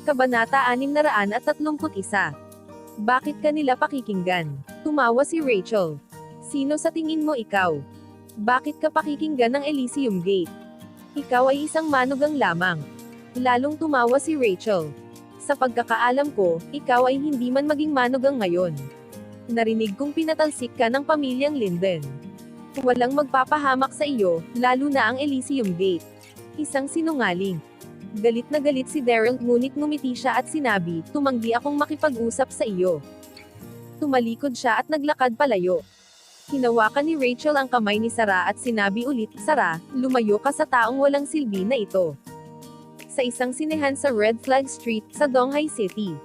Kabanata 631. Bakit kanila pakikinggan? Tumawa si Rachel. Sino sa tingin mo ikaw? Bakit ka pakikinggan ng Elysium Gate? Ikaw ay isang manugang lamang. Lalong tumawa si Rachel. Sa pagkakaalam ko, ikaw ay hindi man maging manugang ngayon. Narinig kong pinatalsik ka ng pamilyang Linden. Walang magpapahamak sa iyo, lalo na ang Elysium Gate. Isang sinungaling. Galit na galit si Daryl, ngunit ngumiti siya at sinabi, tumanggi akong makipag-usap sa iyo. Tumalikod siya at naglakad palayo. Hinawakan ni Rachel ang kamay ni Sarah at sinabi ulit, Sarah, lumayo ka sa taong walang silbi na ito. Sa isang sinehan sa Red Flag Street, sa Donghai City.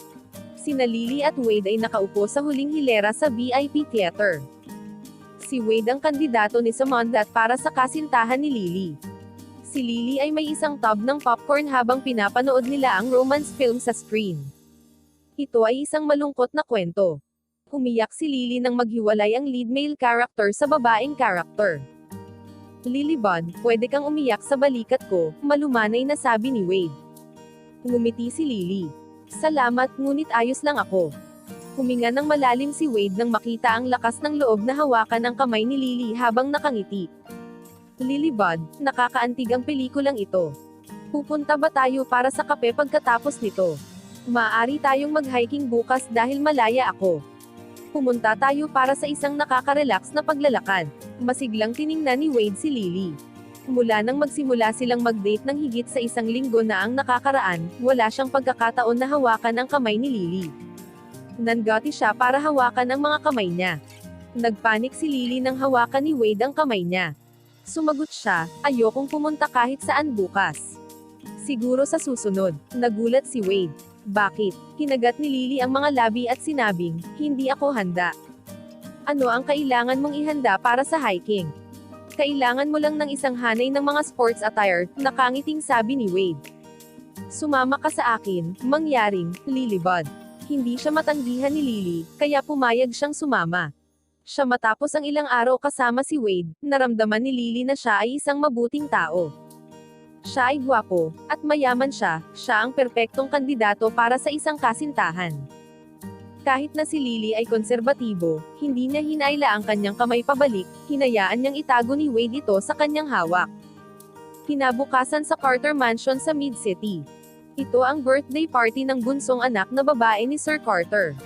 Sina Lily at Wade ay nakaupo sa huling hilera sa VIP Theater. Si Wade ang kandidato ni Samantha para sa kasintahan ni Lily. Si Lily ay may isang tub ng popcorn habang pinapanood nila ang romance film sa screen. Ito ay isang malungkot na kwento. Umiyak si Lily nang maghiwalay ang lead male character sa babaeng character. Lily Bond, pwede kang umiyak sa balikat ko, malumanay na sabi ni Wade. Ngumiti si Lily. Salamat, ngunit ayos lang ako. Huminga ng malalim si Wade nang makita ang lakas ng loob na hawakan ang kamay ni Lily habang nakangiti. Lily Bond, nakakaantig ang pelikulang ito. Pupunta ba tayo para sa kape pagkatapos nito? Maaari tayong mag-hiking bukas dahil malaya ako. Pumunta tayo para sa isang nakaka-relax na paglalakad. Masiglang tiningnan ni Wade si Lily. Mula nang magsimula silang mag-date ng higit sa isang linggo na ang nakakaraan, wala siyang pagkakataon na hawakan ang kamay ni Lily. Nangati siya para hawakan ang mga kamay niya. Nagpanik si Lily nang hawakan ni Wade ang kamay niya. Sumagot siya, ayokong pumunta kahit saan bukas. Siguro sa susunod. Nagulat si Wade. Bakit? Kinagat ni Lily ang mga labi at sinabing, hindi ako handa. Ano ang kailangan mong ihanda para sa hiking? Kailangan mo lang ng isang hanay ng mga sports attire, nakangiting sabi ni Wade. Sumama ka sa akin, mangyaring, Lily Bud. Hindi siya matanggihan ni Lily, kaya pumayag siyang sumama. Siya matapos ang ilang araw kasama si Wade, naramdaman ni Lily na siya ay isang mabuting tao. Siya ay gwapo, at mayaman siya ang perpektong kandidato para sa isang kasintahan. Kahit na si Lily ay konserbatibo, hindi niya hinaila ang kanyang kamay pabalik, hinayaan niyang itago ni Wade ito sa kanyang hawak. Kinabukasan sa Carter Mansion sa Mid-City. Ito ang birthday party ng bunsong anak na babae ni Sir Carter.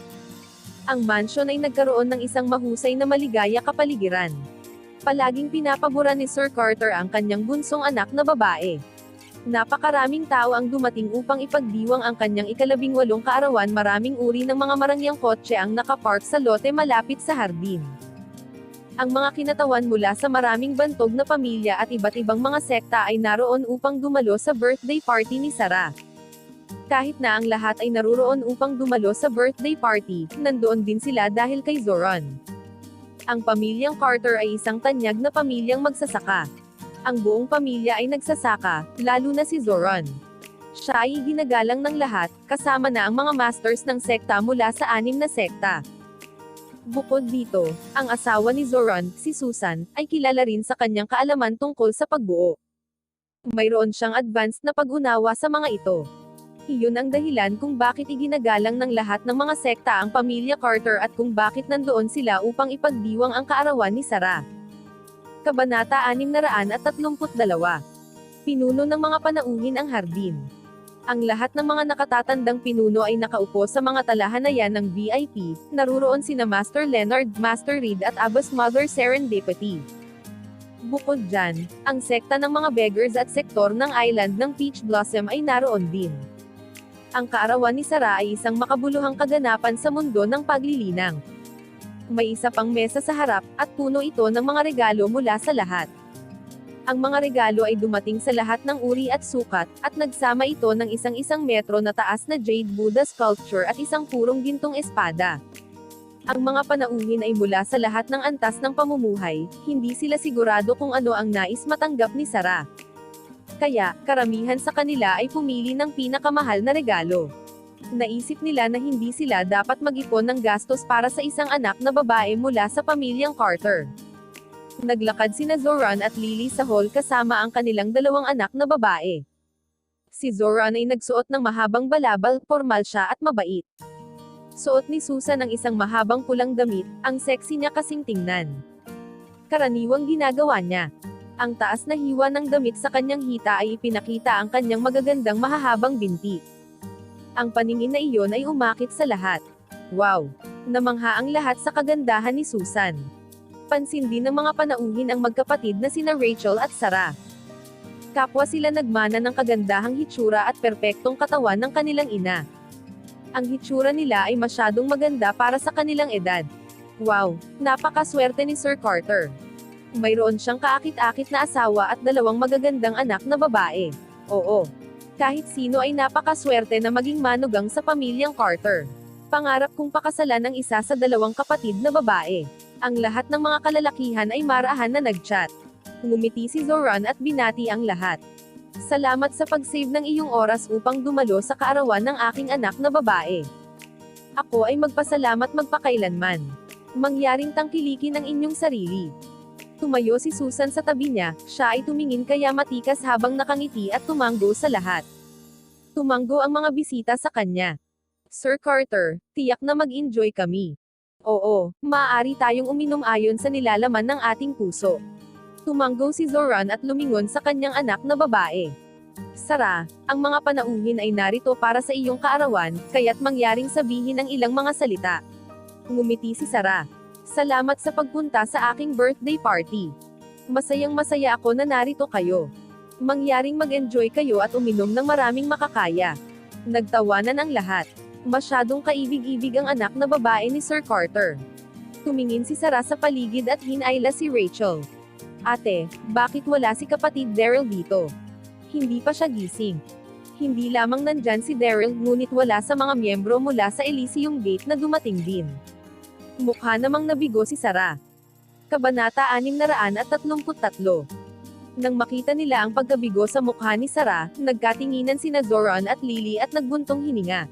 Ang mansion ay nagkaroon ng isang mahusay na maligaya kapaligiran. Palaging pinapabura ni Sir Carter ang kanyang bunsong anak na babae. Napakaraming tao ang dumating upang ipagdiwang ang kanyang ika-18 kaarawan. Maraming uri ng mga marangyang kotse ang nakapark sa lote malapit sa hardin. Ang mga kinatawan mula sa maraming bantog na pamilya at iba't ibang mga sekta ay naroon upang dumalo sa birthday party ni Sarah. Kahit na ang lahat ay naruroon upang dumalo sa birthday party, nandoon din sila dahil kay Zoran. Ang pamilyang Carter ay isang tanyag na pamilyang magsasaka. Ang buong pamilya ay nagsasaka, lalo na si Zoran. Siya ay ginagalang ng lahat, kasama na ang mga masters ng sekta mula sa 6 na sekta. Bukod dito, ang asawa ni Zoran, si Susan, ay kilala rin sa kanyang kaalaman tungkol sa pagbuo. Mayroon siyang advanced na pag-unawa sa mga ito. Iyon ang dahilan kung bakit iginagalang ng lahat ng mga sekta ang pamilya Carter at kung bakit nandoon sila upang ipagdiwang ang kaarawan ni Sarah. Kabanata 632. Pinuno ng mga panauhin ang hardin. Ang lahat ng mga nakatatandang pinuno ay nakaupo sa mga talahanayan ng VIP, naruroon sina Master Leonard, Master Reed at Abbas Mother Serendipity. Bukod dyan, ang sekta ng mga beggars at sektor ng island ng Peach Blossom ay naroon din. Ang kaarawan ni Sarah ay isang makabuluhang kaganapan sa mundo ng paglilinang. May isa pang mesa sa harap, at puno ito ng mga regalo mula sa lahat. Ang mga regalo ay dumating sa lahat ng uri at sukat, at nagsama ito ng isang metro na taas na jade Buddha sculpture at isang purong gintong espada. Ang mga panauhin ay mula sa lahat ng antas ng pamumuhay, hindi sila sigurado kung ano ang nais matanggap ni Sarah. Kaya, karamihan sa kanila ay pumili ng pinakamahal na regalo. Naisip nila na hindi sila dapat mag-ipon ng gastos para sa isang anak na babae mula sa pamilyang Carter. Naglakad sina Zoran at Lily sa hall kasama ang kanilang 2 anak na babae. Si Zoran ay nagsuot ng mahabang balabal, formal siya at mabait. Suot ni Susan ang isang mahabang pulang damit, ang sexy niya kasing tingnan. Karaniwang ginagawa niya. Ang taas na hiwa ng damit sa kanyang hita ay ipinakita ang kanyang magagandang mahahabang binti. Ang paningin na iyon ay umakit sa lahat. Wow! Namangha ang lahat sa kagandahan ni Susan. Pansin din ng mga panauhin ang magkapatid na sina Rachel at Sarah. Kapwa sila nagmana ng kagandahang hitsura at perpektong katawan ng kanilang ina. Ang hitsura nila ay masyadong maganda para sa kanilang edad. Wow! Napakaswerte ni Sir Carter. Mayroon siyang kaakit-akit na asawa at dalawang magagandang anak na babae. Oo. Kahit sino ay napakaswerte na maging manugang sa pamilyang Carter. Pangarap kong pakasalan ng isa sa dalawang kapatid na babae. Ang lahat ng mga kalalakihan ay marahan na nag-chat. Ngumiti si Zoran at binati ang lahat. Salamat sa pag-save ng iyong oras upang dumalo sa kaarawan ng aking anak na babae. Ako ay magpasalamat magpakailanman. Mangyaring tangkilikin ang inyong sarili. Tumayo si Susan sa tabi niya, siya ay tumingin kaya matikas habang nakangiti at tumanggo sa lahat. Tumanggo ang mga bisita sa kanya. Sir Carter, tiyak na mag-enjoy kami. Oo, maaari tayong uminom ayon sa nilalaman ng ating puso. Tumanggo si Zoran at lumingon sa kanyang anak na babae. Sarah, ang mga panauhin ay narito para sa iyong kaarawan, kaya't mangyaring sabihin ang ilang mga salita. Ngumiti si Sarah. Salamat sa pagpunta sa aking birthday party. Masayang masaya ako na narito kayo. Mangyaring mag-enjoy kayo at uminom ng maraming makakaya. Nagtawanan ang lahat. Masyadong kaibig-ibig ang anak na babae ni Sir Carter. Tumingin si Sarah sa paligid at hinayla si Rachel. Ate, bakit wala si kapatid Daryl dito? Hindi pa siya gising. Hindi lamang nandyan si Daryl ngunit wala sa mga miyembro mula sa Elysium Gate na dumating din. Mukha namang nabigo si Sarah. Kabanata 633. Nang makita nila ang pagkabigo sa mukha ni Sarah, nagkatinginan sina Zoran at Lily at nagbuntong hininga.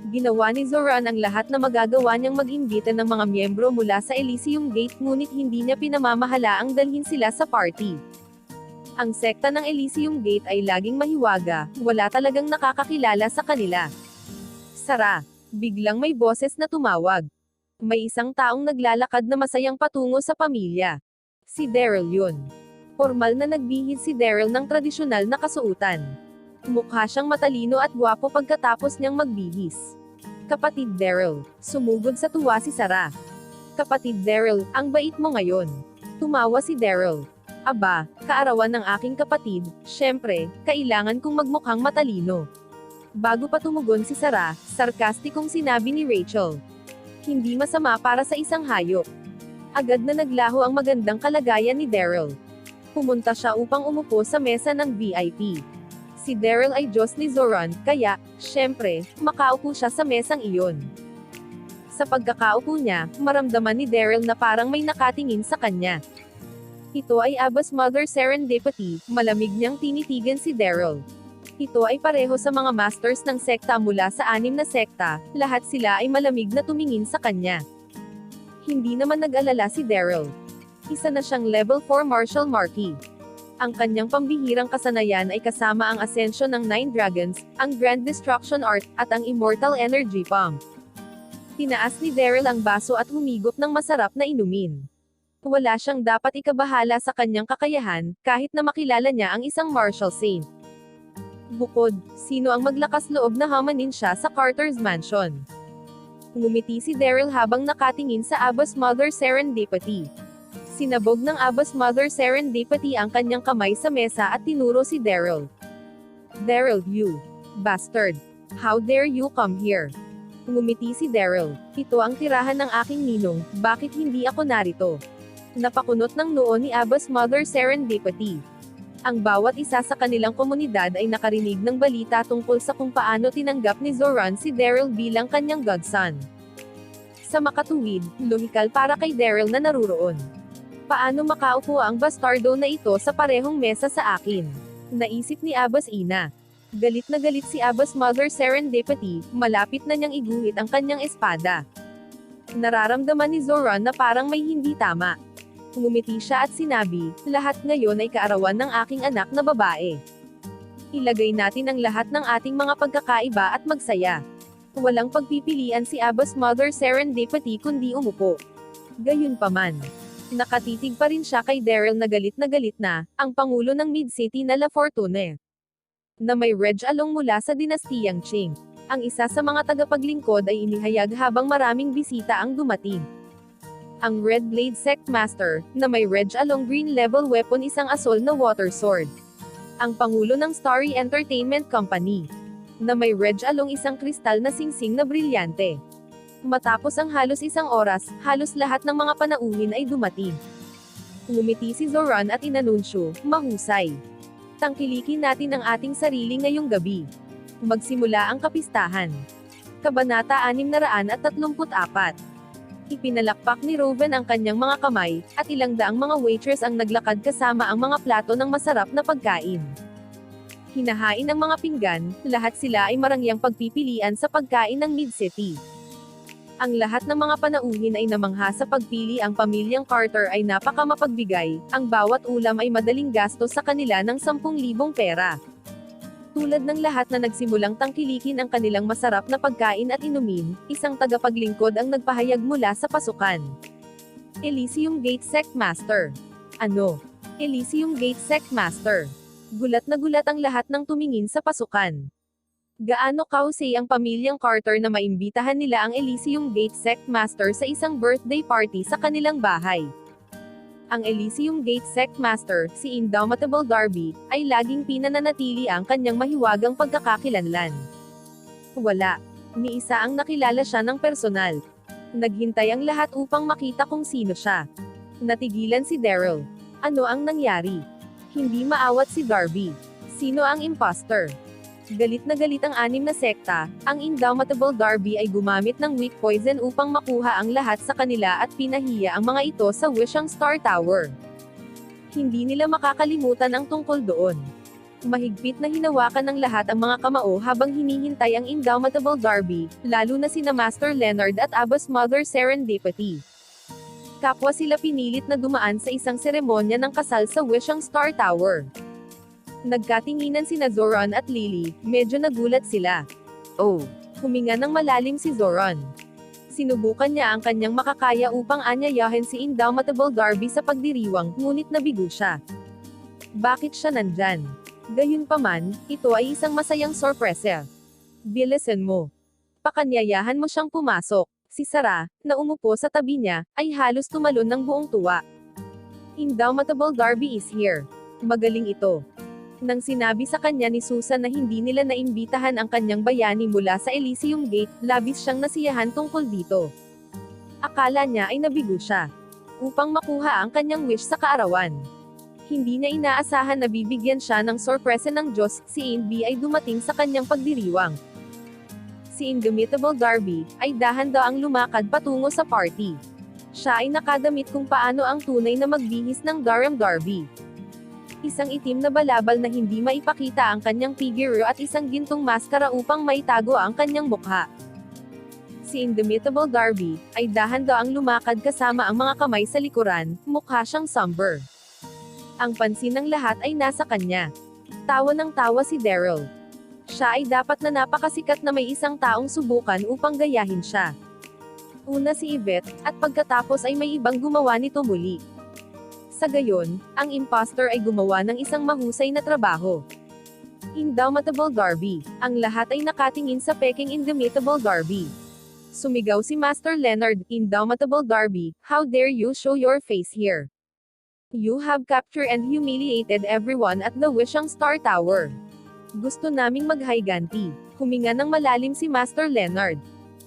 Ginawa ni Zoran ang lahat na magagawa niyang mag-imbita ng mga miyembro mula sa Elysium Gate ngunit hindi niya pinamamahala ang dalhin sila sa party. Ang sekta ng Elysium Gate ay laging mahiwaga, wala talagang nakakakilala sa kanila. Sarah, biglang may boses na tumawag. May isang taong naglalakad na masayang patungo sa pamilya. Si Daryl yun. Formal na nagbihis si Daryl ng tradisyonal na kasuutan. Mukha siyang matalino at gwapo pagkatapos niyang magbihis. Kapatid Daryl, sumugod sa tuwa si Sarah. Kapatid Daryl, ang bait mo ngayon. Tumawa si Daryl. Aba, kaarawan ng aking kapatid, syempre, kailangan kong magmukhang matalino. Bago pa tumugon si Sarah, sarkastikong sinabi ni Rachel. Hindi masama para sa isang hayop. Agad na naglaho ang magandang kalagayan ni Daryl. Pumunta siya upang umupo sa mesa ng VIP. Si Daryl ay Diyos ni Zoran, kaya, syempre, makaupo siya sa mesang iyon. Sa pagkakaupo niya, maramdaman ni Daryl na parang may nakatingin sa kanya. Ito ay Abba's mother Serendipity, malamig niyang tinitigan si Daryl. Ito ay pareho sa mga masters ng sekta mula sa 6 na sekta, lahat sila ay malamig na tumingin sa kanya. Hindi naman nag-alala si Daryl. Isa na siyang level 4 martial marquee. Ang kanyang pambihirang kasanayan ay kasama ang Ascension ng 9 Dragons, ang Grand Destruction Art, at ang Immortal Energy Pump. Tinaas ni Daryl ang baso at humigop ng masarap na inumin. Wala siyang dapat ikabahala sa kanyang kakayahan, kahit na makilala niya ang isang martial saint. Bukod, sino ang maglakas loob na hamanin siya sa Carter's mansion? Ngumiti si Daryl habang nakatingin sa Abba's mother Serendipity. Sinabog ng Abba's mother Serendipity ang kanyang kamay sa mesa at tinuro si Daryl. Daryl, you bastard! How dare you come here? Ngumiti si Daryl. Ito ang tirahan ng aking ninong, bakit hindi ako narito? Napakunot ng noo ni Abba's mother Serendipity. Ang bawat isa sa kanilang komunidad ay nakarinig ng balita tungkol sa kung paano tinanggap ni Zoran si Daryl bilang kanyang godson. Sa makatuwid, lohikal para kay Daryl na naruroon. Paano makaupo ang bastardo na ito sa parehong mesa sa akin? Naisip ni Abba's ina. Galit na galit si Abba's mother Serendipity, malapit na niyang iguhit ang kanyang espada. Nararamdaman ni Zoran na parang may hindi tama. Ngumiti siya at sinabi, lahat ngayon ay kaarawan ng aking anak na babae. Ilagay natin ang lahat ng ating mga pagkakaiba at magsaya. Walang pagpipilian si Abbas Mother Serendipity kundi umupo. Gayunpaman, nakatitig pa rin siya kay Daryl na galit na, ang pangulo ng Mid-City na La Fortune. Na may reg along mula sa dinastiyang Qing. Ang isa sa mga tagapaglingkod ay inihayag habang maraming bisita ang dumating. Ang Red Blade Sect Master, na may reg along green level weapon isang asol na water sword. Ang pangulo ng Starry Entertainment Company. Na may reg along isang kristal na singsing na brilyante. Matapos ang halos isang oras, halos lahat ng mga panauhin ay dumating. Ngumiti si Zoran at inanunsyo, mahusay. Tangkilikin natin ang ating sarili ngayong gabi. Magsimula ang kapistahan. Kabanata 634. Ipinalakpak ni Roven ang kanyang mga kamay, at ilang daang mga waitress ang naglakad kasama ang mga plato ng masarap na pagkain. Hinahain ang mga pinggan, lahat sila ay marangyang pagpipilian sa pagkain ng Mid-City. Ang lahat ng mga panauhin ay namangha sa pagpili ang pamilyang Carter ay napakamapagbigay, ang bawat ulam ay madaling gastos sa kanila ng 10,000 pera. Tulad ng lahat na nagsimulang tangkilikin ang kanilang masarap na pagkain at inumin, isang tagapaglingkod ang nagpahayag mula sa pasukan. Elysium Gate Sect Master. Ano? Elysium Gate Sect Master. Gulat na gulat ang lahat ng tumingin sa pasukan. Gaano kausay ang pamilyang Carter na maimbitahan nila ang Elysium Gate Sect Master sa isang birthday party sa kanilang bahay. Ang Elysium Gate Sect Master, si Indomitable Darby, ay laging pinananatili ang kanyang mahiwagang pagkakakilanlan. Wala. Ni isa ang nakilala siya ng personal. Naghintay ang lahat upang makita kung sino siya. Natigilan si Daryl. Ano ang nangyari? Hindi maawat si Darby. Sino ang imposter? Galit na galit ang anim na sekta, ang Indomitable Darby ay gumamit ng weak poison upang makuha ang lahat sa kanila at pinahiya ang mga ito sa Wishang Star Tower. Hindi nila makakalimutan ang tungkol doon. Mahigpit na hinawakan ng lahat ang mga kamao habang hinihintay ang Indomitable Darby, lalo na sina Master Leonard at Abbas Mother Serendipity. Kapwa sila pinilit na dumaan sa isang seremonya ng kasal sa Wishang Star Tower. Nagkatinginan sina Zoran at Lily, medyo nagulat sila. Oh, huminga ng malalim si Zoran. Sinubukan niya ang kanyang makakaya upang anyayahin si Indomitable Darby sa pagdiriwang, ngunit nabigo siya. Bakit siya nandyan? Gayunpaman, ito ay isang masayang sorpresa. Bilisan mo. Pakanyayahan mo siyang pumasok. Si Sarah, na umupo sa tabi niya, ay halos tumalon ng buong tuwa. Indomitable Darby is here. Magaling ito. Nang sinabi sa kanya ni Susan na hindi nila naimbitahan ang kanyang bayani mula sa Elysium Gate, labis siyang nasiyahan tungkol dito. Akala niya ay nabigo siya. Upang makuha ang kanyang wish sa kaarawan. Hindi niya inaasahan na bibigyan siya ng sorpresa ng Diyos, si Inby ay dumating sa kanyang pagdiriwang. Si Indomitable Darby, ay dahan-daang lumakad patungo sa party. Siya ay nakadamit kung paano ang tunay na magbihis ng Durham Darby. Isang itim na balabal na hindi maipakita ang kanyang figure at isang gintong maskara upang maitago ang kanyang mukha. Si Indomitable Darby, ay dahan-daang lumakad kasama ang mga kamay sa likuran, mukha siyang somber. Ang pansin ng lahat ay nasa kanya. Tawa ng tawa si Daryl. Siya ay dapat na napakasikat na may isang taong subukan upang gayahin siya. Una si Yvette, at pagkatapos ay may ibang gumawa nito muli. Sa gayon, ang imposter ay gumawa ng isang mahusay na trabaho. Indomitable Darby, ang lahat ay nakatingin sa peking Indomitable Darby. Sumigaw si Master Leonard, Indomitable Darby, how dare you show your face here? You have captured and humiliated everyone at the Wishang Star Tower. Gusto naming maghiganti. Huminga ng malalim si Master Leonard.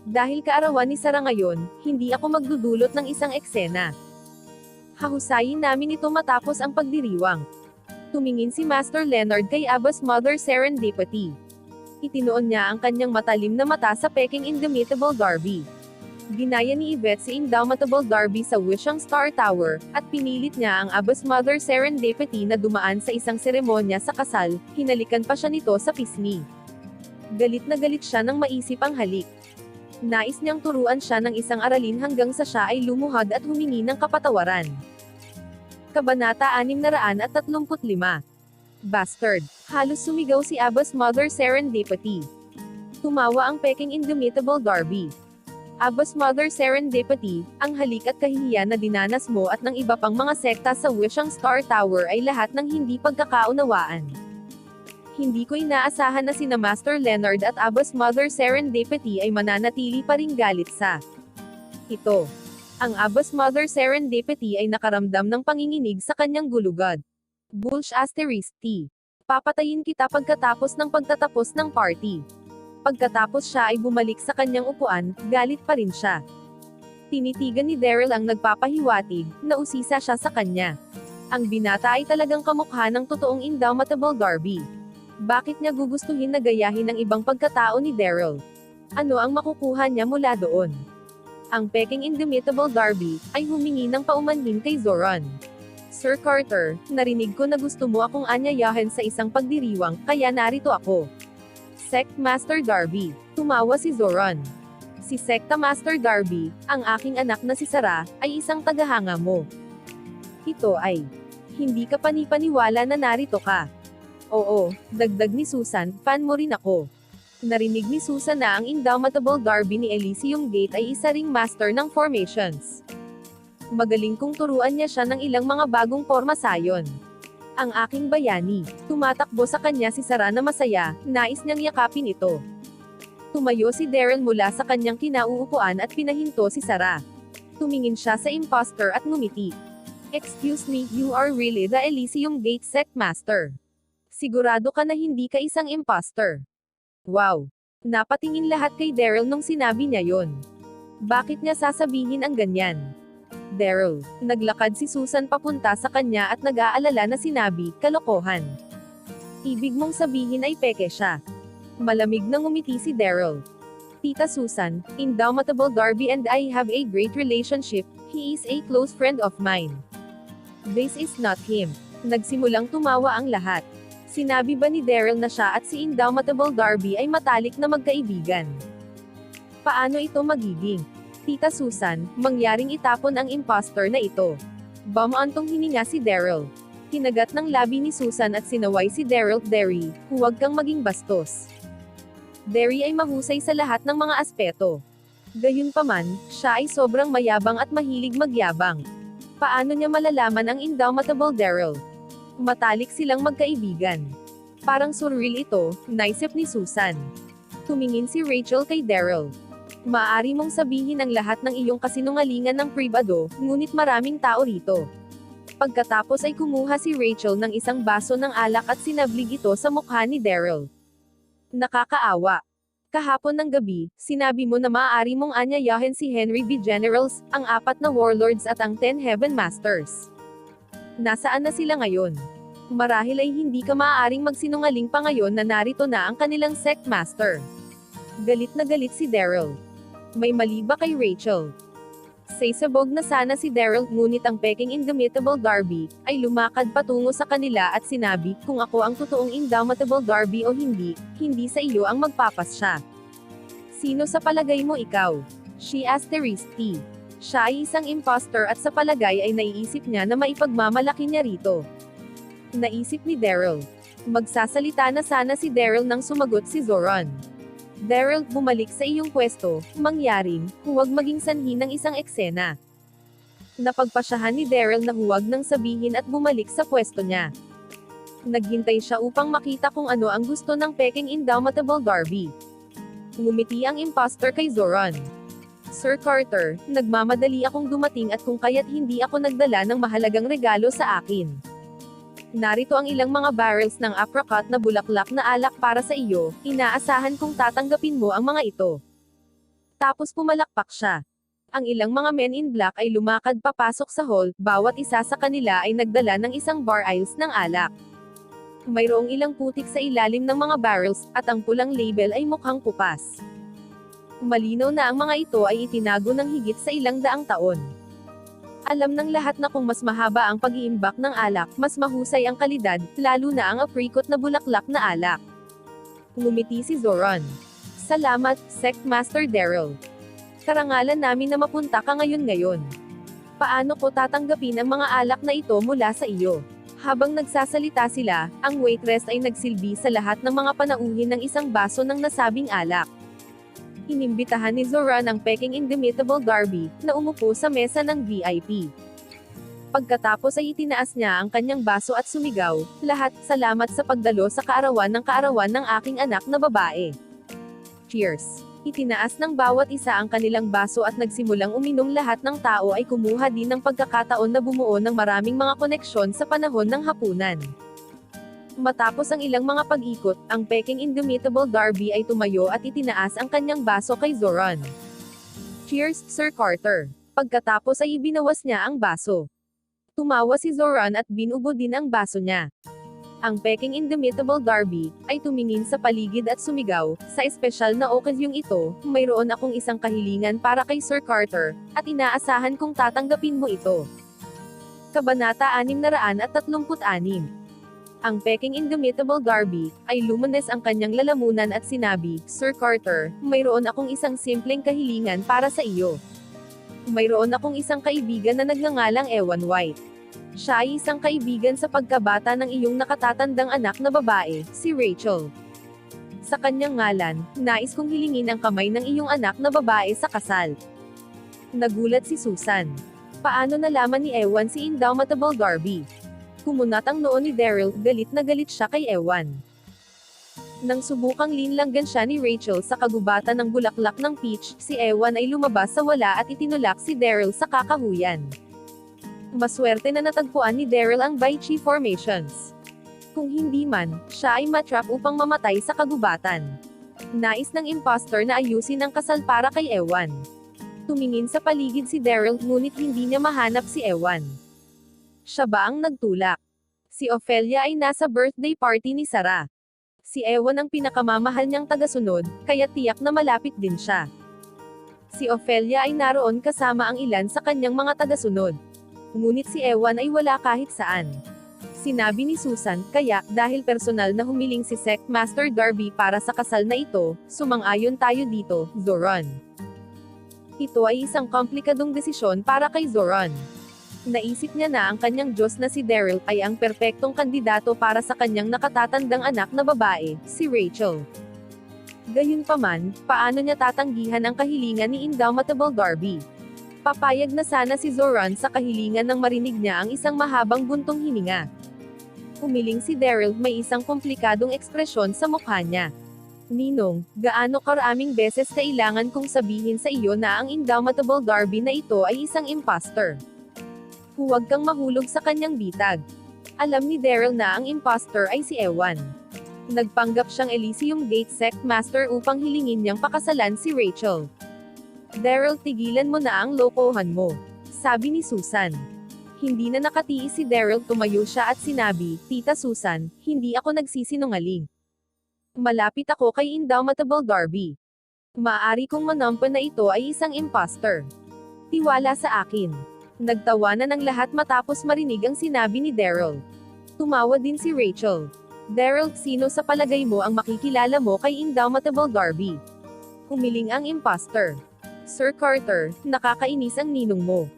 Dahil kaarawan ni Sarah ngayon, hindi ako magdudulot ng isang eksena. Hahusayin namin ito matapos ang pagdiriwang. Tumingin si Master Leonard kay Abbas Mother Serendipity. Itinoon niya ang kanyang matalim na mata sa peking Indomitable Darby. Ginaya ni Yvette si Indomitable Darby sa Wishang Star Tower, at pinilit niya ang Abbas Mother Serendipity na dumaan sa isang seremonya sa kasal, hinalikan pa siya nito sa pisngi. Galit na galit siya nang maisip ang halik. Nais niyang turuan siya ng isang aralin hanggang sa siya ay lumuhod at humingi ng kapatawaran. Kabanata 635. Bastard! Halos sumigaw si Abba's mother Serendipity. Tumawa ang peking indomitable Darby. Abba's mother Serendipity, ang halik at kahihiyan na dinanas mo at ng iba pang mga sekta sa Wishang Star Tower ay lahat ng hindi pagkakaunawaan. Hindi ko inaasahan na sina Master Leonard at Abba's mother Serendipity ay mananatili pa ring galit sa ito. Ang Abba's mother Serendipity ay nakaramdam ng panginginig sa kanyang gulugod. Bulsh asterisk T. Papatayin kita pagkatapos ng pagtatapos ng party. Pagkatapos siya ay bumalik sa kanyang upuan, galit pa rin siya. Tinitigan ni Daryl ang nagpapahiwatig, na usisa siya sa kanya. Ang binata ay talagang kamukha ng totoong indomitable Darby. Bakit niya gugustuhin na gayahin ang ibang pagkatao ni Daryl? Ano ang makukuha niya mula doon? Ang peking indomitable Darby, ay humingi ng paumanhin kay Zoran. Sir Carter, narinig ko na gusto mo akong anyayahin sa isang pagdiriwang, kaya narito ako. Sect Master Darby. Tumawa si Zoran. Si Sekta Master Darby, ang aking anak na si Sarah, ay isang tagahanga mo. Ito ay, hindi ka panipaniwala na narito ka. Oo, dagdag ni Susan, fan mo rin ako. Narinig ni Susan na ang indomitable Darby ni Elysium Gate ay isa ring master ng formations. Magaling kong turuan niya siya ng ilang mga bagong formasayon. Ang aking bayani. Tumatakbo sa kanya si Sarah na masaya, nais niyang yakapin ito. Tumayo si Daryl mula sa kanyang kinauupuan at pinahinto si Sarah. Tumingin siya sa imposter at ngumiti. Excuse me, you are really the Elysium Gate Sect Master. Sigurado ka na hindi ka isang imposter. Wow! Napatingin lahat kay Daryl nung sinabi niya yon. Bakit niya sasabihin ang ganyan? Daryl, naglakad si Susan papunta sa kanya at nag-aalala na sinabi, kalokohan. Ibig mong sabihin ay peke siya. Malamig na ngumiti si Daryl. Tita Susan, indomitable Darby and I have a great relationship, he is a close friend of mine. This is not him. Nagsimulang tumawa ang lahat. Sinabi ba ni Daryl na siya at si indomitable Darby ay matalik na magkaibigan? Paano ito magiging? Tita Susan, mangyaring itapon ang imposter na ito. Bumantong hininga si Daryl. Kinagat ng labi ni Susan at sinaway si Daryl, Derry, huwag kang maging bastos. Derry ay mahusay sa lahat ng mga aspeto. Gayunpaman, siya ay sobrang mayabang at mahilig magyabang. Paano niya malalaman ang indomitable Daryl? Matalik silang magkaibigan. Parang surreal ito, naisip ni Susan. Tumingin si Rachel kay Daryl. Maaari mong sabihin ang lahat ng iyong kasinungalingan ng pribado, ngunit maraming tao rito. Pagkatapos ay kumuha si Rachel ng isang baso ng alak at sinablig ito sa mukha ni Daryl. Nakakaawa. Kahapon ng gabi, sinabi mo na maaari mong anyayahin si Henry B. Generals, ang 4 na warlords at ang 10 Heaven Masters. Nasaan na sila ngayon? Marahil ay hindi ka maaaring magsinungaling pa ngayon na narito na ang kanilang sect master. Galit na galit si Daryl. May mali ba kay Rachel? Saysabog na sana si Daryl, ngunit ang peking indomitable Darby, ay lumakad patungo sa kanila at sinabi, kung ako ang totoong indomitable Darby o hindi, hindi sa iyo ang magpapasya. Sino sa palagay mo ikaw? She asterisk T. Siya ay isang imposter at sa palagay ay naiisip niya na maipagmamalaki niya rito. Naisip ni Daryl. Magsasalita na sana si Daryl nang sumagot si Zoran. Daryl, bumalik sa iyong pwesto, mangyaring, huwag maging sanhi ng isang eksena. Napagpasyahan ni Daryl na huwag nang sabihin at bumalik sa pwesto niya. Naghintay siya upang makita kung ano ang gusto ng peking indomitable Darby. Ngumiti ang imposter kay Zoran. Sir Carter, nagmamadali akong dumating at kung kaya't hindi ako nagdala ng mahalagang regalo sa akin. Narito ang ilang mga barrels ng apricot na bulaklak na alak para sa iyo, inaasahan kong tatanggapin mo ang mga ito. Tapos pumalakpak siya. Ang ilang mga men in black ay lumakad papasok sa hall, bawat isa sa kanila ay nagdala ng isang bar aisles ng alak. Mayroong ilang putik sa ilalim ng mga barrels, at ang pulang label ay mukhang kupas. Malinaw na ang mga ito ay itinago ng higit sa ilang daang taon. Alam ng lahat na kung mas mahaba ang pag-iimbak ng alak, mas mahusay ang kalidad, lalo na ang apricot na bulaklak na alak. Ngumiti si Zoran. Salamat, Sect Master Daryl. Karangalan namin na mapunta ka ngayon. Paano ko tatanggapin ang mga alak na ito mula sa iyo? Habang nagsasalita sila, ang waitress ay nagsilbi sa lahat ng mga panauhin ng isang baso ng nasabing alak. Inimbitahan ni Zoran ang Peking Indomitable Darby, na umupo sa mesa ng VIP. Pagkatapos ay itinaas niya ang kanyang baso at sumigaw, "Lahat, salamat sa pagdalo sa kaarawan ng aking anak na babae." Cheers! Itinaas ng bawat isa ang kanilang baso at nagsimulang uminom. Lahat ng tao ay kumuha din ng pagkakataon na bumuo ng maraming mga koneksyon sa panahon ng hapunan. Matapos ang ilang mga pag-ikot, ang Peking Indomitable Darby ay tumayo at itinaas ang kanyang baso kay Zoran. "Cheers, Sir Carter." Pagkatapos ay ibinawas niya ang baso. Tumawa si Zoran at binubo din ang baso niya. Ang Peking Indomitable Darby ay tumingin sa paligid at sumigaw, "Sa espesyal na okasyong ito, mayroon akong isang kahilingan para kay Sir Carter, at inaasahan kong tatanggapin mo ito." Kabanata 636. Ang Peking Indomitable Darby ay lumanes ang kanyang lalamunan at sinabi, "Sir Carter, mayroon akong isang simpleng kahilingan para sa iyo. Mayroon akong isang kaibigan na nagngangalang Ewan White. Siya ay isang kaibigan sa pagkabata ng iyong nakatatandang anak na babae, si Rachel. Sa kanyang ngalan, nais kong hilingin ang kamay ng iyong anak na babae sa kasal." Nagulat si Susan. Paano nalaman ni Ewan si Indomitable Darby? Kumunat ang noo ni Daryl, galit na galit siya kay Ewan. Nang subukang linlanggan siya ni Rachel sa kagubatan ng bulaklak ng peach, si Ewan ay lumabas sa wala at itinulak si Daryl sa kakahuyan. Maswerte na natagpuan ni Daryl ang Baichi Formations. Kung hindi man, siya ay matrap upang mamatay sa kagubatan. Nais ng imposter na ayusin ang kasal para kay Ewan. Tumingin sa paligid si Daryl, ngunit hindi niya mahanap si Ewan. Siya ba ang nagtulak? Si Ophelia ay nasa birthday party ni Sarah. Si Ewan ang pinakamamahal niyang tagasunod, kaya tiyak na malapit din siya. Si Ophelia ay naroon kasama ang ilan sa kanyang mga tagasunod. Ngunit si Ewan ay wala kahit saan. Sinabi ni Susan, "Kaya, dahil personal na humiling si Sect Master Darby para sa kasal na ito, sumang-ayon tayo dito, Zoran." Ito ay isang komplikadong desisyon para kay Zoran. Naisip niya na ang kanyang Diyos na si Daryl ay ang perpektong kandidato para sa kanyang nakatatandang anak na babae, si Rachel. Gayunpaman, paano niya tatanggihan ang kahilingan ni Indomitable Darby? Papayag na sana si Zoran sa kahilingan nang marinig niya ang isang mahabang buntong hininga. Humiling si Daryl, may isang komplikadong ekspresyon sa mukha niya. "Ninong, gaano karaming beses kailangan kong sabihin sa iyo na ang Indomitable Darby na ito ay isang imposter? Huwag kang mahulog sa kanyang bitag." Alam ni Daryl na ang imposter ay si Ewan. Nagpanggap siyang Elysium Gate Sect Master upang hilingin niyang pakasalan si Rachel. "Daryl, tigilan mo na ang lokohan mo," sabi ni Susan. Hindi na nakatiis si Daryl, tumayo siya at sinabi, "Tita Susan, hindi ako nagsisinungaling. Malapit ako kay Indomitable Darby. Maaari kong manampan na ito ay isang imposter. Tiwala sa akin." Nagtawanan ang lahat matapos marinig ang sinabi ni Daryl. Tumawa din si Rachel. "Daryl, sino sa palagay mo ang makikilala mo kay Indomitable Darby?" Humiling ang imposter. "Sir Carter, nakakainis ang ninong mo.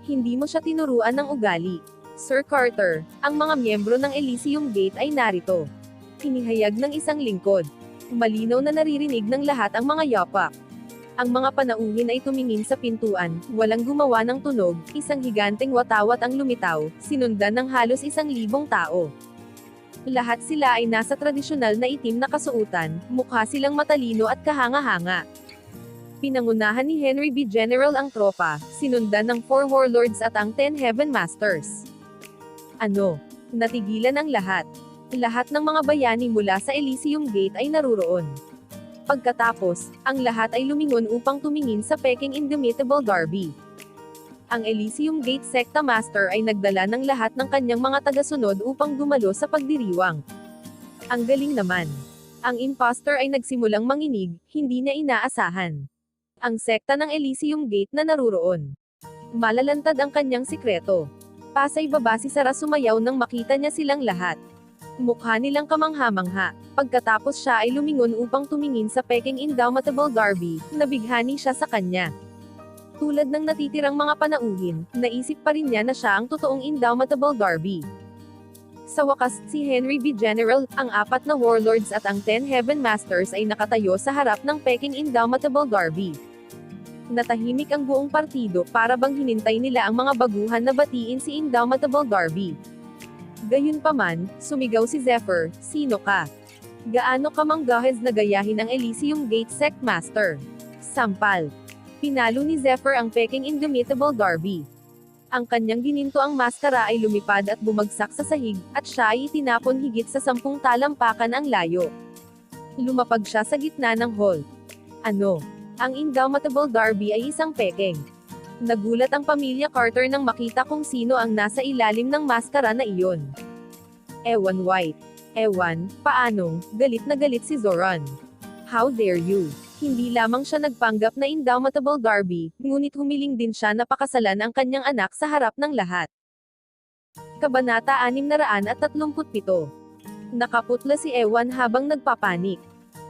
Hindi mo siya tinuruan ng ugali. Sir Carter, ang mga miyembro ng Elysium Gate ay narito." Inihayag ng isang lingkod. Malinaw na naririnig ng lahat ang mga yapak. Ang mga panauhin ay tumingin sa pintuan, walang gumawa ng tunog, isang higanteng watawat ang lumitaw, sinundan ng halos 1,000 tao. Lahat sila ay nasa tradisyonal na itim na kasuotan, mukha silang matalino at kahanga-hanga. Pinangunahan ni Henry B. General ang tropa, sinundan ng 4 warlords at ang 10 Heaven Masters. Natigilan ang lahat. Lahat ng mga bayani mula sa Elysium Gate ay naruroon. Pagkatapos, ang lahat ay lumingon upang tumingin sa Peking Indomitable Darby. Ang Elysium Gate Secta Master ay nagdala ng lahat ng kanyang mga tagasunod upang dumalo sa pagdiriwang. Ang galing naman. Ang imposter ay nagsimulang manginig, hindi niya inaasahan. Ang sekta ng Elysium Gate na naruroon. Malalantad ang kanyang sikreto. Pasay-baba si Sarah, sumayaw nang makita niya silang lahat. Mukha nilang kamangha-mangha. Pagkatapos siya ay lumingon upang tumingin sa Peking Indomitable Darby, nabighani siya sa kanya. Tulad ng natitirang mga panauhin, naisip pa rin niya na siya ang totoong Indomitable Darby. Sa wakas, si Henry B. General, ang 4 na warlords at ang 10 Heaven Masters ay nakatayo sa harap ng Peking Indomitable Darby. Natahimik ang buong partido para bang hinintay nila ang mga baguhan na batiin si Indomitable Darby. Gayunpaman, sumigaw si Zephyr, "Sino ka? Gaano ka manggahez na gayahin ang Elysium Gate Sect Master?" Sampal. Pinalo ni Zephyr ang Peking Indomitable Darby. Ang kanyang gininto ang maskara ay lumipad at bumagsak sa sahig, at siya ay itinapon higit sa 10 talampakan ang layo. Lumapag siya sa gitna ng hall. Ano? Ang Indomitable Darby ay isang Peking. Nagulat ang pamilya Carter nang makita kung sino ang nasa ilalim ng maskara na iyon. Ewan White. Ewan, paanong, galit na galit si Zoran. How dare you? Hindi lamang siya nagpanggap na Indomitable Darby, ngunit humiling din siya na pakasalan ang kanyang anak sa harap ng lahat. Kabanata 637. Nakaputla si Ewan habang nagpapanik.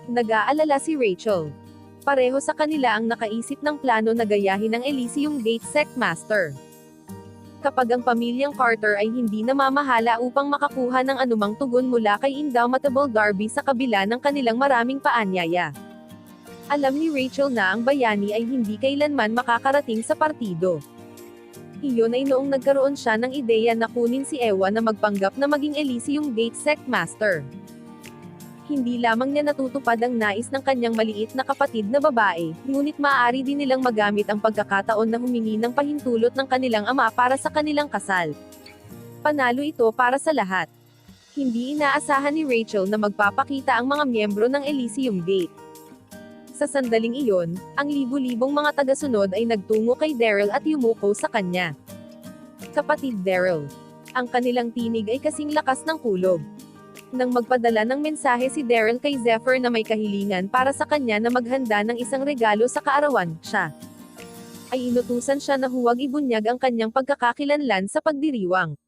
Nag-aalala si Rachel. Pareho sa kanila ang nakaisip ng plano na gayahin ang Elysium Gate Sect Master. Kapag ang pamilyang Carter ay hindi namamahala upang makakuha ng anumang tugon mula kay Indomitable Darby sa kabila ng kanilang maraming paanyaya. Alam ni Rachel na ang bayani ay hindi kailanman makakarating sa partido. Iyon ay noong nagkaroon siya ng ideya na kunin si Ewan na magpanggap na maging Elysium Gate Sect Master. Hindi lamang niya natutupad ang nais ng kanyang maliit na kapatid na babae, ngunit maaari din nilang magamit ang pagkakataon na humingi ng pahintulot ng kanilang ama para sa kanilang kasal. Panalo ito para sa lahat. Hindi inaasahan ni Rachel na magpapakita ang mga miyembro ng Elysium Gate. Sa sandaling iyon, ang libu-libong mga tagasunod ay nagtungo kay Daryl at yumuko sa kanya. Kapatid Daryl. Ang kanilang tinig ay kasing lakas ng kulog. Nang magpadala ng mensahe si Daryl kay Zephyr na may kahilingan para sa kanya na maghanda ng isang regalo sa kaarawan, siya ay inutusan siya na huwag ibunyag ang kanyang pagkakakilanlan sa pagdiriwang.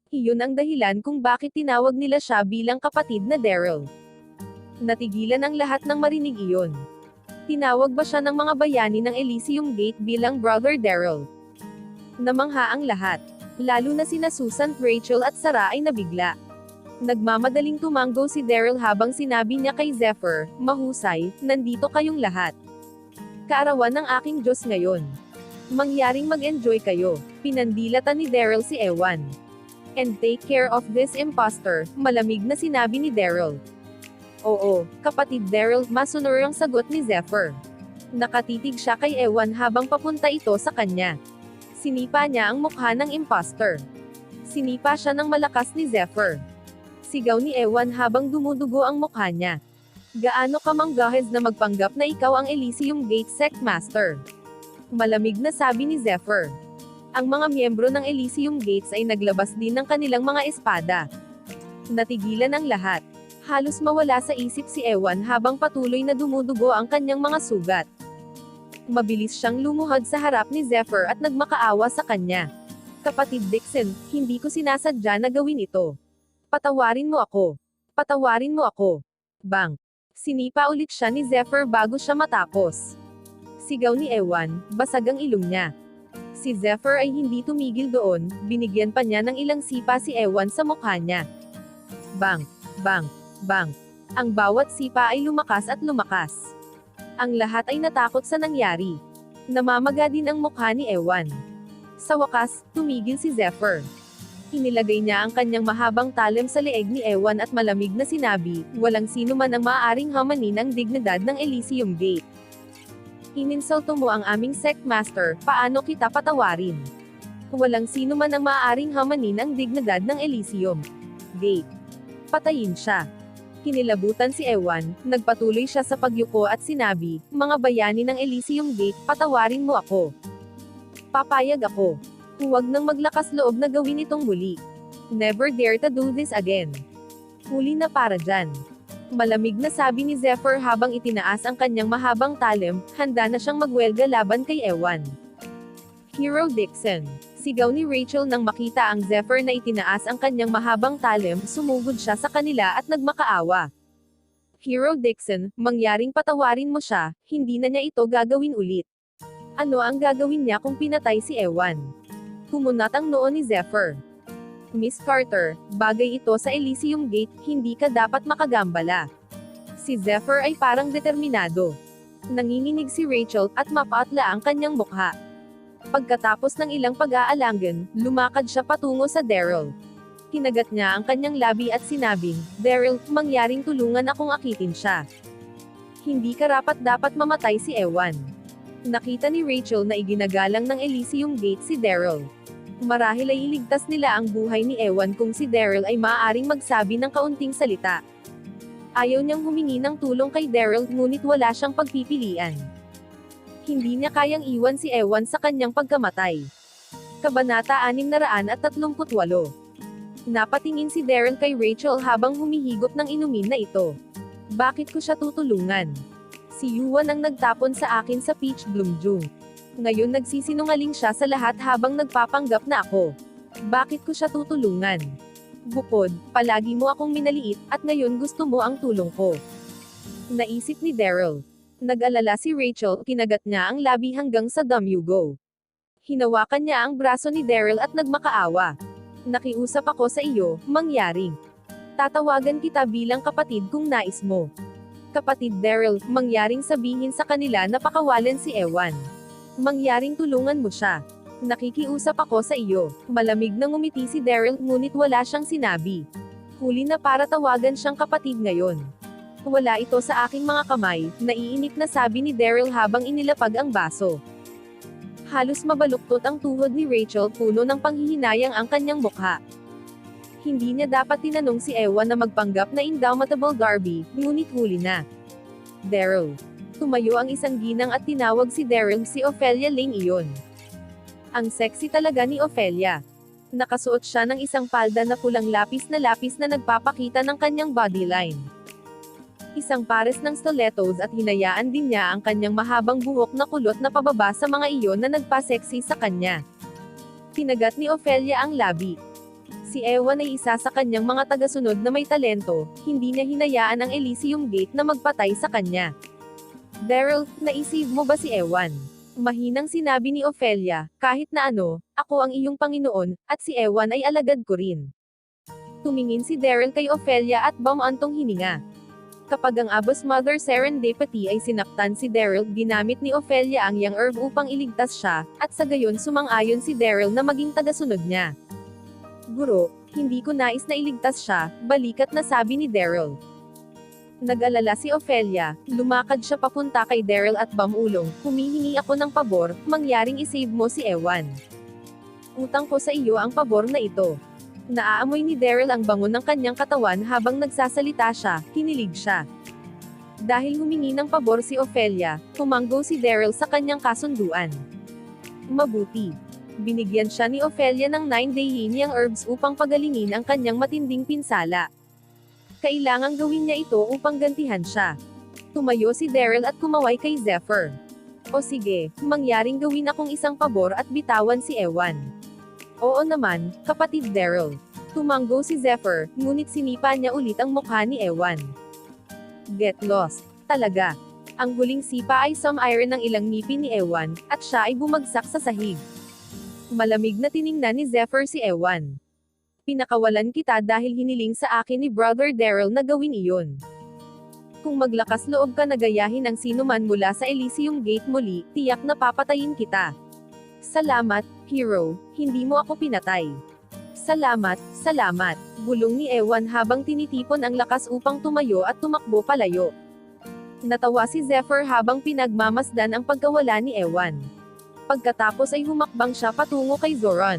Iyon ang dahilan kung bakit tinawag nila siya bilang kapatid na Daryl. Natigilan ang lahat nang marinig iyon. Tinawag ba siya ng mga bayani ng Elysium Gate bilang Brother Daryl? Namangha ang lahat. Lalo na sina Susan, Rachel at Sarah ay nabigla. Nagmamadaling tumanggo si Daryl habang sinabi niya kay Zephyr, "Mahusay, nandito kayong lahat. Kaarawan ng aking Diyos ngayon. Mangyaring mag-enjoy kayo." Pinandilatan ni Daryl si Ewan. "And take care of this imposter," malamig na sinabi ni Daryl. "Oo, kapatid Daryl," masunod ang sagot ni Zephyr. Nakatitig siya kay Ewan habang papunta ito sa kanya. Sinipa niya ang mukha ng imposter. Sinipa siya ng malakas ni Zephyr. Sigaw ni Ewan habang dumudugo ang mukha niya. "Gaano ka manggahez na magpanggap na ikaw ang Elysium Gate Sect Master?" Malamig na sabi ni Zephyr. Ang mga miyembro ng Elysium Gates ay naglabas din ng kanilang mga espada. Natigilan ang lahat. Halos mawala sa isip si Ewan habang patuloy na dumudugo ang kanyang mga sugat. Mabilis siyang lumuhod sa harap ni Zephyr at nagmakaawa sa kanya. "Kapatid Dixon, hindi ko sinasadya na gawin ito. Patawarin mo ako. Patawarin mo ako." Bang! Sinipa ulit siya ni Zephyr bago siya matapos. Sigaw ni Ewan, basag ang ilong niya. Si Zephyr ay hindi tumigil doon, binigyan pa niya ng ilang sipa si Ewan sa mukha niya. Bang! Bang! Bang! Ang bawat sipa ay lumakas at lumakas. Ang lahat ay natakot sa nangyari. Namamaga din ang mukha ni Ewan. Sa wakas, tumigil si Zephyr. Inilagay niya ang kanyang mahabang talem sa leeg ni Ewan at malamig na sinabi, "Walang sino man ang maaaring hamanin ang dignidad ng Elysium Gate. Ininsulto mo ang aming sect master, paano kita patawarin? Walang sino man ang maaaring hamanin ang dignidad ng Elysium Gate. Patayin siya." Kinilabutan si Ewan, nagpatuloy siya sa pagyuko at sinabi, "Mga bayani ng Elysium Gate, patawarin mo ako. Papayag ako. Huwag nang maglakas loob na gawin itong muli. Never dare to do this again. Huli na para dyan." Malamig na sabi ni Zephyr habang itinaas ang kanyang mahabang talem, handa na siyang magwelga laban kay Ewan. "Hero Dixon." Sigaw ni Rachel nang makita ang Zephyr na itinaas ang kanyang mahabang talem, sumugod siya sa kanila at nagmakaawa. "Hero Dixon, mangyaring patawarin mo siya, hindi na niya ito gagawin ulit." Ano ang gagawin niya kung pinatay si Ewan? Kumunat ang noo ni Zephyr. Miss Carter, bagay ito sa Elysium Gate, hindi ka dapat makagambala. Si Zephyr ay parang determinado. Nanginginig si Rachel, at mapaatla ang kanyang mukha. Pagkatapos ng ilang pag-aalangan, lumakad siya patungo sa Daryl. Kinagat niya ang kanyang labi at sinabing, "Daryl, mangyaring tulungan akong akitin siya. Hindi karapat-dapat mamatay si Ewan." Nakita ni Rachel na iginagalang ng Elysium Gate si Daryl. Marahil ay iligtas nila ang buhay ni Ewan kung si Daryl ay maaaring magsabi ng kaunting salita. Ayaw niyang humingi ng tulong kay Daryl, ngunit wala siyang pagpipilian. Hindi niya kayang iwan si Ewan sa kanyang pagkamatay. Kabanata 638. Napatingin si Daryl kay Rachel habang humihigop ng inumin na ito. "Bakit ko siya tutulungan? Si Yuan ang nagtapon sa akin sa Peach Bloom June. Ngayon nagsisinungaling siya sa lahat habang nagpapanggap na ako. Bakit ko siya tutulungan? Bukod, palagi mo akong minaliit, at ngayon gusto mo ang tulong ko." Naisip ni Daryl. Nag-alala si Rachel, kinagat niya ang labi hanggang sa damyugo. Hinawakan niya ang braso ni Daryl at nagmakaawa. "Nakiusap ako sa iyo, mangyaring. Tatawagan kita bilang kapatid kung nais mo." "Kapatid Daryl, mangyaring sabihin sa kanila na pakawalan si Ewan. Mangyaring tulungan mo siya. Nakikiusap ako sa iyo." Malamig na ngumiti si Daryl, ngunit wala siyang sinabi. Huli na para tawagan siyang kapatid ngayon. "Wala ito sa aking mga kamay," naiinip na sabi ni Daryl habang inilapag ang baso. Halos mabaluktot ang tuhod ni Rachel, puno ng panghihinayang ang kanyang mukha. Hindi niya dapat tinanong si Ewan na magpanggap na indomitable Darby, ngunit huli na. "Daryl." Tumayo ang isang ginang at tinawag si Daryl, si Ophelia Lang iyon. Ang sexy talaga ni Ophelia. Nakasuot siya ng isang palda na pulang lapis na nagpapakita ng kanyang bodyline. Isang pares ng stilettos at hinayaan din niya ang kanyang mahabang buhok na kulot na pababa sa mga iyon na nagpa-sexy sa kanya. Kinagat ni Ophelia ang labi. Si Ewan ay isa sa kanyang mga tagasunod na may talento, hindi niya hinayaan ang Elysium Gate na magpatay sa kanya. "Daryl, naisip mo ba si Ewan?" Mahinang sinabi ni Ophelia, "Kahit na ano, ako ang iyong Panginoon, at si Ewan ay alagad ko rin." Tumingin si Daryl kay Ophelia at bumantong hininga. Kapag ang Abbas Mother Serendipity ay sinaktan si Daryl, ginamit ni Ophelia ang young herb upang iligtas siya, at sa gayon sumang-ayon si Daryl na maging tagasunod niya. "Guro, hindi ko nais na iligtas siya," balikat na sabi ni Daryl. Nag-alala si Ophelia, lumakad siya papunta kay Daryl at bumulong, "Humihingi ako ng pabor, mangyaring isave mo si Ewan. Utang ko sa iyo ang pabor na ito." Naaamoy ni Daryl ang bango ng kanyang katawan habang nagsasalita siya, kinilig siya. Dahil humingi ng pabor si Ophelia, tumanggo si Daryl sa kanyang kasunduan. Mabuti. Binigyan siya ni Ophelia ng 9-day yin yang herbs upang pagalingin ang kanyang matinding pinsala. Kailangang gawin niya ito upang gantihan siya. Tumayo si Daryl at kumaway kay Zephyr. "O sige, mangyaring gawin akong isang pabor at bitawan si Ewan." "Oo naman, kapatid Daryl." Tumanggo si Zephyr, ngunit sinipa niya ulit ang mukha ni Ewan. Get lost. Talaga. Ang huling sipa ay some-iron ng ilang ngipin ni Ewan, at siya ay bumagsak sa sahig. Malamig na tiningnan ni Zephyr si Ewan. "Pinakawalan kita dahil hiniling sa akin ni Brother Daryl na gawin iyon. Kung maglakas loob ka na gayahin ang sinuman mula sa Elysium Gate muli, tiyak na papatayin kita." "Salamat, hero, hindi mo ako pinatay." "Salamat, salamat," bulong ni Ewan habang tinitipon ang lakas upang tumayo at tumakbo palayo. Natawa si Zephyr habang pinagmamasdan ang pagkawala ni Ewan. Pagkatapos ay humakbang siya patungo kay Zoran.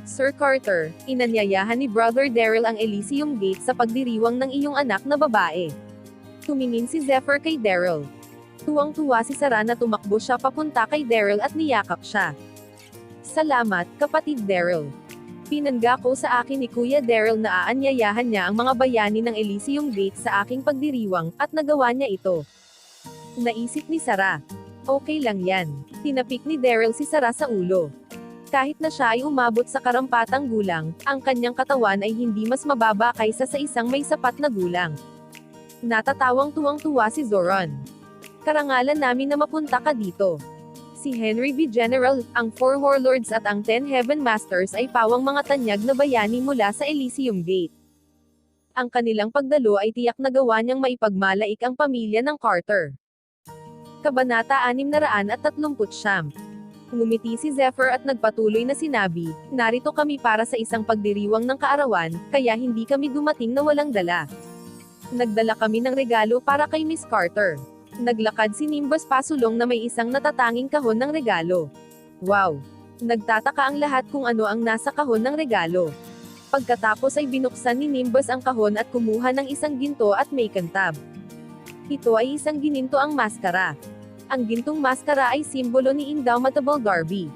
"Sir Carter, inanyayahan ni Brother Daryl ang Elysium Gate sa pagdiriwang ng iyong anak na babae." Tumingin si Zephyr kay Daryl. Tuwang-tuwa si Sarah na tumakbo siya papunta kay Daryl at niyakap siya. "Salamat, kapatid Daryl. Pinangga ko sa akin ni Kuya Daryl na aanyayahan niya ang mga bayani ng Elysium Gate sa aking pagdiriwang, at nagawa niya ito." Naisip ni Sarah. Okay lang yan. Tinapik ni Daryl si Sarah sa ulo. Kahit na siya ay umabot sa karampatang gulang, ang kanyang katawan ay hindi mas mababa kaysa sa isang may sapat na gulang. Natatawang tuwang-tuwa si Zoran. "Karangalan namin na mapunta ka dito. Si Henry V. General, ang 4 Warlords at ang 10 Heaven Masters ay pawang mga tanyag na bayani mula sa Elysium Gate. Ang kanilang pagdalo ay tiyak na gawa niyang maipagmalaik ang pamilya ng Carter. Kabanata 639. Ngumiti si Zephyr at nagpatuloy na sinabi, narito kami para sa isang pagdiriwang ng kaarawan, kaya hindi kami dumating na walang dala. Nagdala kami ng regalo para kay Miss Carter. Naglakad si Nimbus pasulong na may isang natatanging kahon ng regalo. Wow! Nagtataka ang lahat kung ano ang nasa kahon ng regalo. Pagkatapos ay binuksan ni Nimbus ang kahon at kumuha ng isang ginto at may kantab. Ito ay isang gininto ang maskara. Ang gintong maskara ay simbolo ni Indomitable Darby.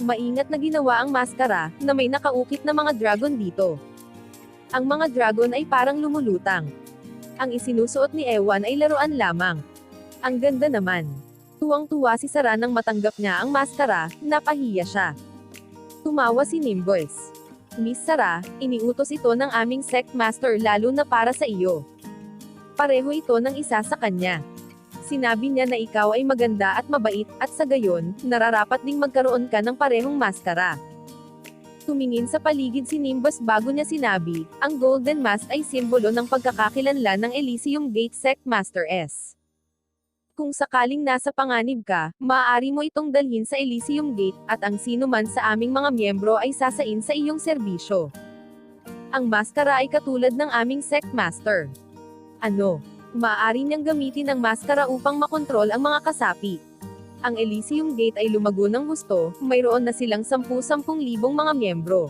Maingat na ginawa ang maskara, na may nakaukit na mga dragon dito. Ang mga dragon ay parang lumulutang. Ang isinusuot ni Ewan ay laruan lamang. Ang ganda naman. Tuwang-tuwa si Sarah nang matanggap niya ang maskara, napahiya siya. Tumawa si Nimbus. Miss Sarah, iniutos ito ng aming sect master lalo na para sa iyo. Pareho ito ng isa sa kanya. Sinabi niya na ikaw ay maganda at mabait, at sa gayon, nararapat ding magkaroon ka ng parehong maskara. Tumingin sa paligid si Nimbus bago niya sinabi, ang Golden Mask ay simbolo ng pagkakakilanlan ng Elysium Gate Sect Master S. Kung sakaling nasa panganib ka, maaari mo itong dalhin sa Elysium Gate, at ang sino man sa aming mga miyembro ay sasain sa iyong serbisyo. Ang maskara ay katulad ng aming Sect Master. Ano? Maaari niyang gamitin ang maskara upang makontrol ang mga kasapi. Ang Elysium Gate ay lumago ng husto, mayroon na silang 10,000 mga miyembro.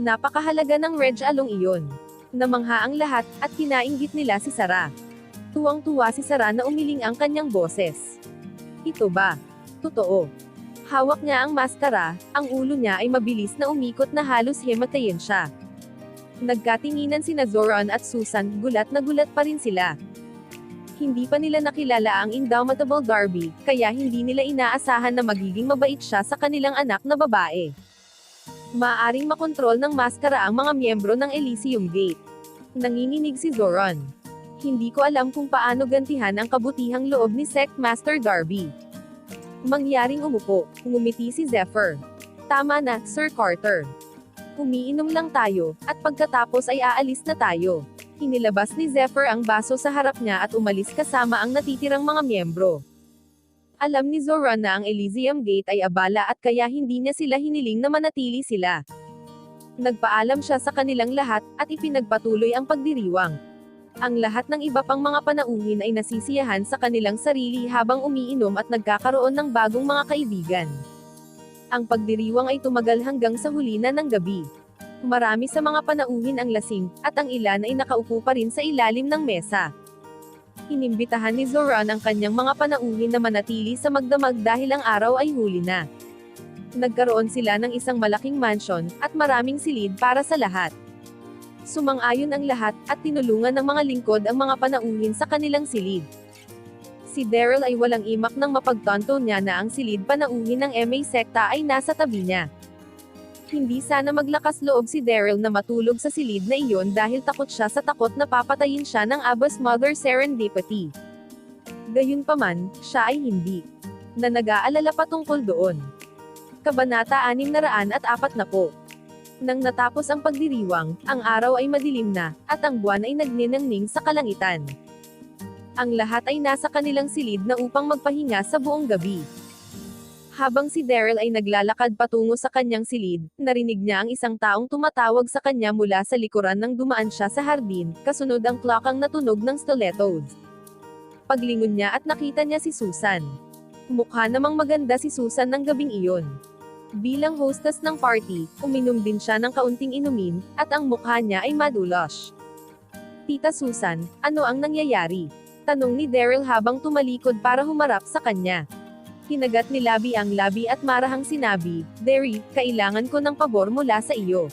Napakahalaga ng Reg Along iyon. Namangha ang lahat, at kinainggit nila si Sarah. Tuwang-tuwa si Sarah na umiling ang kanyang boses. Ito ba? Totoo. Hawak niya ang maskara, ang ulo niya ay mabilis na umikot na halos himatayin siya. Nagkatinginan sina Zoran at Susan, gulat na gulat pa rin sila. Hindi pa nila nakilala ang Indomitable Darby, kaya hindi nila inaasahan na magiging mabait siya sa kanilang anak na babae. Maaring makontrol ng maskara ang mga miyembro ng Elysium Gate. Nanginginig si Zoran. Hindi ko alam kung paano gantihan ang kabutihang loob ni Sect Master Darby. Mangyaring umupo, ngumiti si Zephyr. Tama na, Sir Carter. Umiinom lang tayo, at pagkatapos ay aalis na tayo. Inilabas ni Zephyr ang baso sa harap niya at umalis kasama ang natitirang mga miyembro. Alam ni Zoran na ang Elysium Gate ay abala at kaya hindi niya sila hiniling na manatili sila. Nagpaalam siya sa kanilang lahat, at ipinagpatuloy ang pagdiriwang. Ang lahat ng iba pang mga panauhin ay nasisiyahan sa kanilang sarili habang umiinom at nagkakaroon ng bagong mga kaibigan. Ang pagdiriwang ay tumagal hanggang sa huli na ng gabi. Marami sa mga panauhin ang lasing, at ang ilan ay nakaupo pa rin sa ilalim ng mesa. Inimbitahan ni Zoran ang kanyang mga panauhin na manatili sa magdamag dahil ang araw ay huli na. Nagkaroon sila ng isang malaking mansion, at maraming silid para sa lahat. Sumang-ayon ang lahat, at tinulungan ng mga lingkod ang mga panauhin sa kanilang silid. Si Daryl ay walang imak nang mapagtanto niya na ang silid panauhin ng MA sekta ay nasa tabi niya. Hindi sana maglakas loob si Daryl na matulog sa silid na iyon dahil takot siya sa takot na papatayin siya ng Abba's Mother Serendipity. Gayunpaman, siya ay hindi na nag-aalala patungkol doon. Kabanata 640. Nang natapos ang pagdiriwang, ang araw ay madilim na, at ang buwan ay nagniningning sa kalangitan. Ang lahat ay nasa kanilang silid na upang magpahinga sa buong gabi. Habang si Daryl ay naglalakad patungo sa kanyang silid, narinig niya ang isang taong tumatawag sa kanya mula sa likuran nang dumaan siya sa hardin, kasunod ang klokang natunog ng stilettos. Paglingon niya at nakita niya si Susan. Mukha namang maganda si Susan ng gabing iyon. Bilang hostess ng party, uminom din siya ng kaunting inumin, at ang mukha niya ay madulas. Tita Susan, ano ang nangyayari? Tanong ni Daryl habang tumalikod para humarap sa kanya. Hinagat ni Labi ang labi at marahang sinabi, Derry, kailangan ko ng pabor mula sa iyo.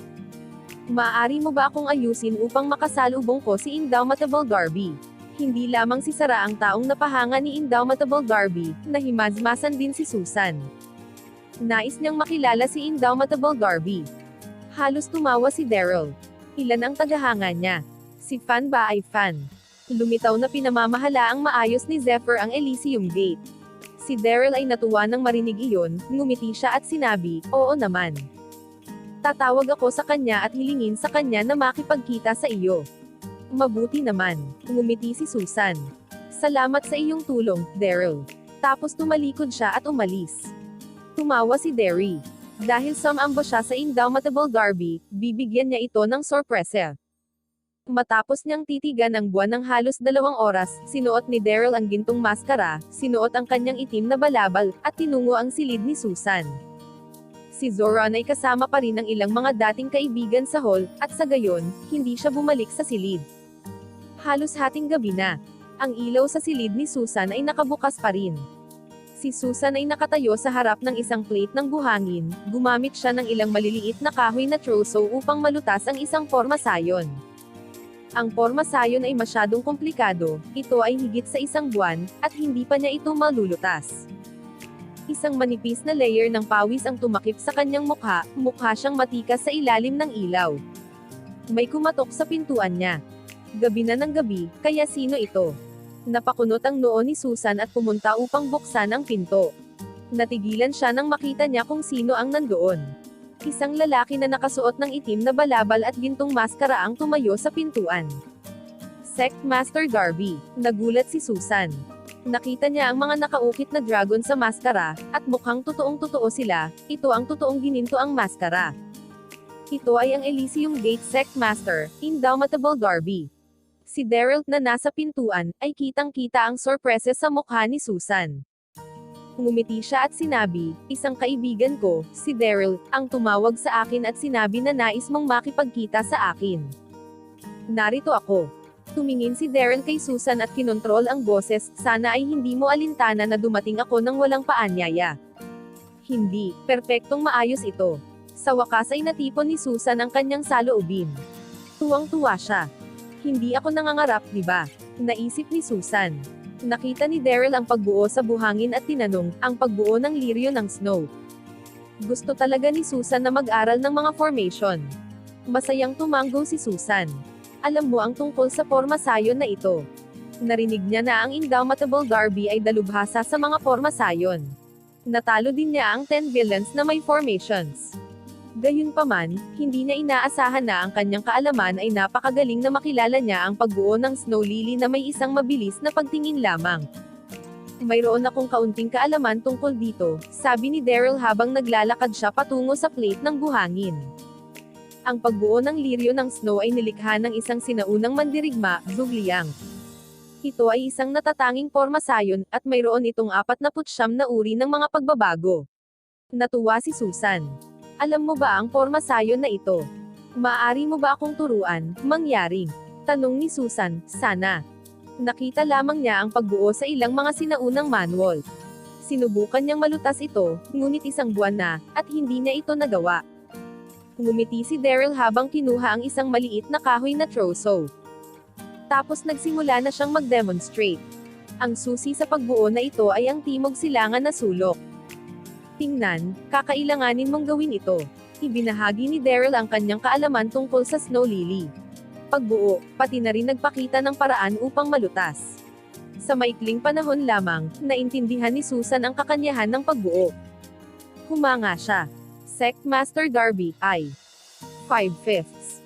Maaari mo ba akong ayusin upang makasalubong ko si Indomitable Darby? Hindi lamang si Sarah ang taong napahanga ni Indomitable Darby, nahimasmasan din si Susan. Nais niyang makilala si Indomitable Darby. Halos tumawa si Daryl. Ilan ang tagahanga niya? Si Fan ba ay Fan? Lumitaw na pinamamahala ang maayos ni Zephyr ang Elysium Gate. Si Daryl ay natuwa nang marinig iyon, ngumiti siya at sinabi, "Oo naman. Tatawag ako sa kanya at hilingin sa kanya na makipagkita sa iyo." "Mabuti naman." Ngumiti si Susan. "Salamat sa iyong tulong, Daryl." Tapos tumalikod siya at umalis. Tumawa si Derry. Dahil sumambo siya sa Indomitable Darby, bibigyan niya ito ng sorpresa. Matapos niyang titigan ang buwan ng halos 2 oras, sinuot ni Daryl ang gintong maskara, sinuot ang kanyang itim na balabal, at tinungo ang silid ni Susan. Si Zoran ay kasama pa rin ng ilang mga dating kaibigan sa hall, at sa gayon, hindi siya bumalik sa silid. Halos hating gabi na. Ang ilaw sa silid ni Susan ay nakabukas pa rin. Si Susan ay nakatayo sa harap ng isang plate ng buhangin, gumamit siya ng ilang maliliit na kahoy na troso upang malutas ang isang pormasayon. Ang pormasayon ay masyadong komplikado, ito ay higit sa 1 buwan, at hindi pa niya ito malulutas. Isang manipis na layer ng pawis ang tumakip sa kanyang mukha siyang matikas sa ilalim ng ilaw. May kumatok sa pintuan niya. Gabi na ng gabi, kaya sino ito? Napakunot ang noo ni Susan at pumunta upang buksan ang pinto. Natigilan siya nang makita niya kung sino ang nandoon. Isang lalaki na nakasuot ng itim na balabal at gintong maskara ang tumayo sa pintuan. Sect Master Darby. Nagulat si Susan. Nakita niya ang mga nakaukit na dragon sa maskara, at mukhang totoong-totoo sila, ito ang totoong gininto ang maskara. Ito ay ang Elysium Gate Sect Master, Indomitable Darby. Si Daryl, na nasa pintuan, ay kitang-kita ang sorpresa sa mukha ni Susan. Ngumiti siya at sinabi, "Isang kaibigan ko, si Daryl, ang tumawag sa akin at sinabi na nais mong makipagkita sa akin. Narito ako." Tumingin si Daryl kay Susan at kinontrol ang boses, "Sana ay hindi mo alintana na dumating ako nang walang paanyaya." "Hindi, perpektong maayos ito." Sa wakas ay natipon ni Susan ang kanyang saloobin. Tuwang-tuwa siya. "Hindi ako nangangarap, di ba?" Naisip ni Susan. Nakita ni Daryl ang pagbuo sa buhangin at tinanong, "Ang pagbuo ng liryo ng snow." Gusto talaga ni Susan na mag-aral ng mga formation. Masayang tumanggo si Susan. "Alam mo ang tungkol sa pormasayon na ito." Narinig niya na ang Indomitable Darby ay dalubhasa sa mga pormasayon. Natalo din niya ang 10 villains na may formations. Gayunpaman, hindi niya inaasahan na ang kanyang kaalaman ay napakagaling na makilala niya ang pagbuo ng snow lily na may isang mabilis na pagtingin lamang. "Mayroon akong kaunting kaalaman tungkol dito," sabi ni Daryl habang naglalakad siya patungo sa plate ng buhangin. Ang pagbuo ng liryo ng snow ay nilikha ng isang sinaunang mandirigma, Zhugliang. Ito ay isang natatanging pormasayon, at mayroon itong 49 na uri ng mga pagbabago. Natuwa si Susan. "Alam mo ba ang pormasayon na ito? Maaari mo ba akong turuan, mangyari?" Tanong ni Susan. "Sana." Nakita lamang niya ang pagbuo sa ilang mga sinaunang manual. Sinubukan niyang malutas ito, ngunit 1 buwan na, at hindi niya ito nagawa. Ngumiti si Daryl habang kinuha ang isang maliit na kahoy na troso. Tapos nagsimula na siyang mag-demonstrate. Ang susi sa pagbuo na ito ay ang timog silangan na sulok. "Tingnan, kakailanganin mong gawin ito." Ibinahagi ni Daryl ang kanyang kaalaman tungkol sa snow lily. Pagbuo, pati na rin nagpakita ng paraan upang malutas. Sa maikling panahon lamang, naintindihan ni Susan ang kakanyahan ng pagbuo. Humanga siya. Sect Master Darby, ay 5/5.